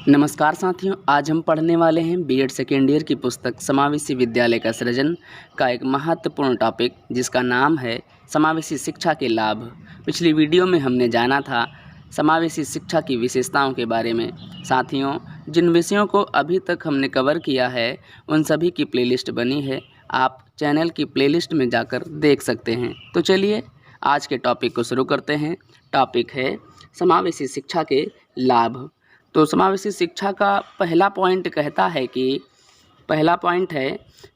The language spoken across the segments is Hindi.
नमस्कार साथियों, आज हम पढ़ने वाले हैं बीएड सेकेंड ईयर की पुस्तक समावेशी विद्यालय का सृजन का एक महत्वपूर्ण टॉपिक जिसका नाम है समावेशी शिक्षा के लाभ। पिछली वीडियो में हमने जाना था समावेशी शिक्षा की विशेषताओं के बारे में। साथियों, जिन विषयों को अभी तक हमने कवर किया है उन सभी की प्लेलिस्ट बनी है, आप चैनल की प्लेलिस्ट में जाकर देख सकते हैं। तो चलिए आज के टॉपिक को शुरू करते हैं। टॉपिक है समावेशी शिक्षा के लाभ। तो समावेशी शिक्षा का पहला पॉइंट कहता है कि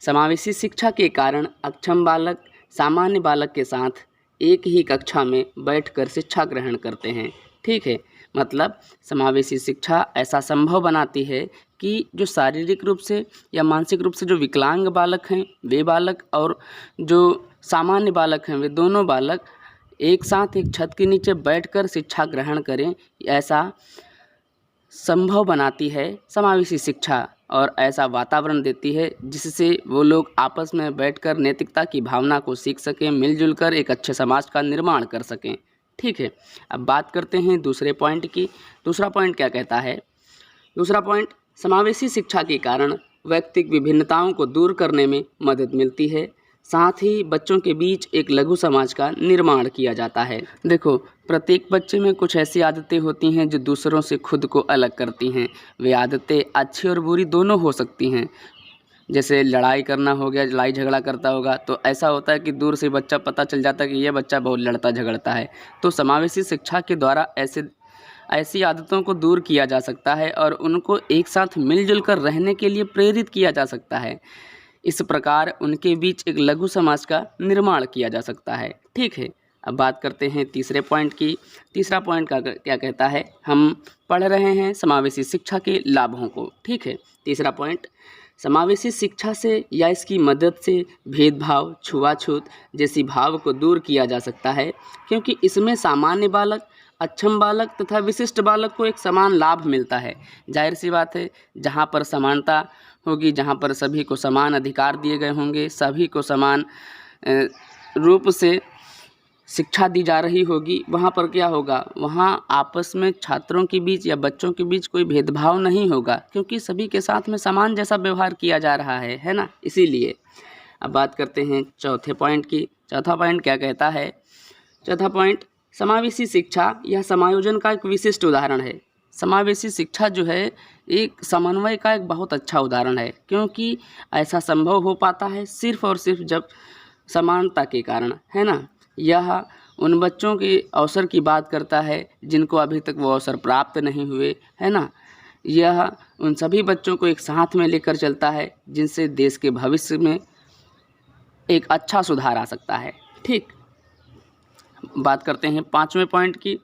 समावेशी शिक्षा के कारण अक्षम बालक सामान्य बालक के साथ एक ही कक्षा में बैठकर शिक्षा ग्रहण करते हैं। ठीक है, मतलब समावेशी शिक्षा ऐसा संभव बनाती है कि जो शारीरिक रूप से या मानसिक रूप से जो विकलांग बालक हैं वे बालक और जो सामान्य बालक हैं वे दोनों बालक एक साथ एक छत के नीचे बैठकर शिक्षा ग्रहण करें, ऐसा संभव बनाती है समावेशी शिक्षा। और ऐसा वातावरण देती है जिससे वो लोग आपस में बैठकर नैतिकता की भावना को सीख सकें, मिलजुल कर एक अच्छे समाज का निर्माण कर सकें। ठीक है, अब बात करते हैं दूसरे पॉइंट की। दूसरा पॉइंट क्या कहता है? दूसरा पॉइंट, समावेशी शिक्षा के कारण व्यक्तिगत विभिन्नताओं को दूर करने में मदद मिलती है, साथ ही बच्चों के बीच एक लघु समाज का निर्माण किया जाता है। देखो, प्रत्येक बच्चे में कुछ ऐसी आदतें होती हैं जो दूसरों से खुद को अलग करती हैं। वे आदतें अच्छी और बुरी दोनों हो सकती हैं। जैसे लड़ाई करना हो गया, लड़ाई झगड़ा करता होगा तो ऐसा होता है कि दूर से बच्चा पता चल जाता है कि ये बच्चा बहुत लड़ता झगड़ता है। तो समावेशी शिक्षा के द्वारा ऐसी आदतों को दूर किया जा सकता है और उनको एक साथ मिलजुल कर रहने के लिए प्रेरित किया जा सकता है। इस प्रकार उनके बीच एक लघु समाज का निर्माण किया जा सकता है। ठीक है, अब बात करते हैं तीसरे पॉइंट की। तीसरा पॉइंट का क्या कहता है? हम पढ़ रहे हैं समावेशी शिक्षा के लाभों को। ठीक है, तीसरा पॉइंट, समावेशी शिक्षा से या इसकी मदद से भेदभाव, छुआछूत जैसी भाव को दूर किया जा सकता है, क्योंकि इसमें सामान्य बालक, अक्षम बालक तथा विशिष्ट बालक को एक समान लाभ मिलता है। जाहिर सी बात है, जहाँ पर समानता होगी, जहाँ पर सभी को समान अधिकार दिए गए होंगे, सभी को समान रूप से शिक्षा दी जा रही होगी, वहाँ पर क्या होगा? वहाँ आपस में छात्रों के बीच या बच्चों के बीच कोई भेदभाव नहीं होगा, क्योंकि सभी के साथ में समान जैसा व्यवहार किया जा रहा है ना। इसीलिए अब बात करते हैं चौथे पॉइंट की। चौथा पॉइंट क्या कहता है? चौथा पॉइंट, समावेशी शिक्षा या समायोजन का एक विशिष्ट उदाहरण है। समावेशी शिक्षा जो है एक समन्वय का एक बहुत अच्छा उदाहरण है, क्योंकि ऐसा संभव हो पाता है सिर्फ और सिर्फ जब समानता के कारण, है ना। यह उन बच्चों के अवसर की बात करता है जिनको अभी तक वो अवसर प्राप्त नहीं हुए, है ना। यह उन सभी बच्चों को एक साथ में लेकर चलता है जिनसे देश के भविष्य में एक अच्छा सुधार आ सकता है। ठीक, बात करते हैं पांचवें पॉइंट की।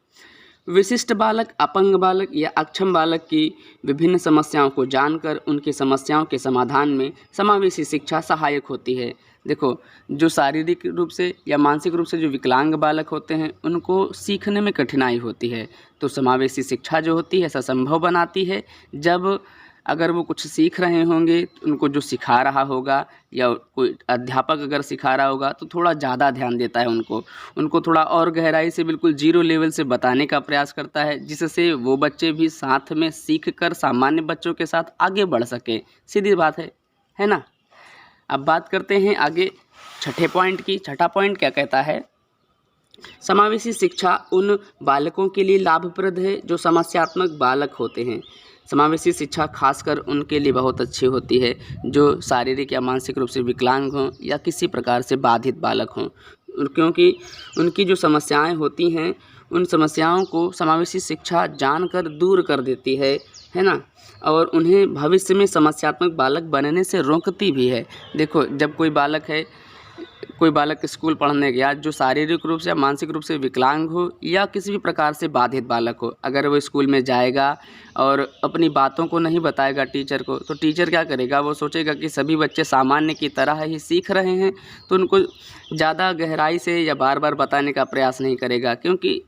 विशिष्ट बालक, अपंग बालक या अक्षम बालक की विभिन्न समस्याओं को जानकर उनकी समस्याओं के समाधान में समावेशी शिक्षा सहायक होती है। देखो, जो शारीरिक रूप से या मानसिक रूप से जो विकलांग बालक होते हैं उनको सीखने में कठिनाई होती है, तो समावेशी शिक्षा जो होती है ऐसा संभव बनाती है। जब अगर वो कुछ सीख रहे होंगे तो उनको जो सिखा रहा होगा या कोई अध्यापक अगर सिखा रहा होगा तो थोड़ा ज़्यादा ध्यान देता है, उनको थोड़ा और गहराई से बिल्कुल जीरो लेवल से बताने का प्रयास करता है, जिससे वो बच्चे भी साथ में सीख कर सामान्य बच्चों के साथ आगे बढ़ सकें। सीधी बात है ना। अब बात करते हैं आगे छठे पॉइंट की। छठा पॉइंट क्या कहता है? समावेशी शिक्षा उन बालकों के लिए लाभप्रद है जो समस्यात्मक बालक होते हैं। समावेशी शिक्षा खासकर उनके लिए बहुत अच्छी होती है जो शारीरिक या मानसिक रूप से विकलांग हों या किसी प्रकार से बाधित बालक हों, क्योंकि उनकी जो समस्याएं होती हैं उन समस्याओं को समावेशी शिक्षा जानकर दूर कर देती है ना, और उन्हें भविष्य में समस्यात्मक बालक बनने से रोकती भी है। देखो, जब कोई बालक स्कूल पढ़ने गया जो शारीरिक रूप से या मानसिक रूप से विकलांग हो या किसी भी प्रकार से बाधित बालक हो, अगर वो स्कूल में जाएगा और अपनी बातों को नहीं बताएगा टीचर को, तो टीचर क्या करेगा? वो सोचेगा कि सभी बच्चे सामान्य की तरह ही सीख रहे हैं, तो उनको ज़्यादा गहराई से या बार बार बताने का प्रयास नहीं करेगा, क्योंकि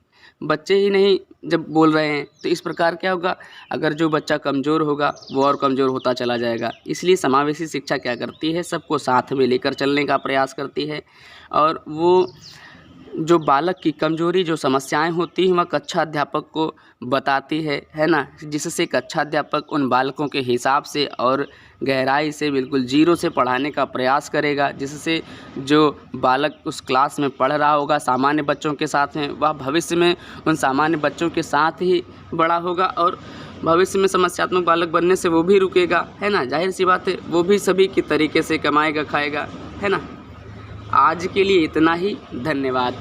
बच्चे ही नहीं जब बोल रहे हैं। तो इस प्रकार क्या होगा? अगर जो बच्चा कमज़ोर होगा वो और कमज़ोर होता चला जाएगा। इसलिए समावेशी शिक्षा क्या करती है? सबको साथ में लेकर चलने का प्रयास करती है और वो जो बालक की कमजोरी, जो समस्याएं होती हैं, वह कक्षा अध्यापक को बताती है ना, जिससे कक्षा अध्यापक उन बालकों के हिसाब से और गहराई से बिल्कुल जीरो से पढ़ाने का प्रयास करेगा, जिससे जो बालक उस क्लास में पढ़ रहा होगा सामान्य बच्चों के साथ में, वह भविष्य में उन सामान्य बच्चों के साथ ही बड़ा होगा और भविष्य में समस्यात्मक बालक बनने से वो भी रुकेगा, है ना। जाहिर सी बात है, वो भी सभी की तरीके से कमाएगा खाएगा, है ना। आज के लिए इतना ही, धन्यवाद।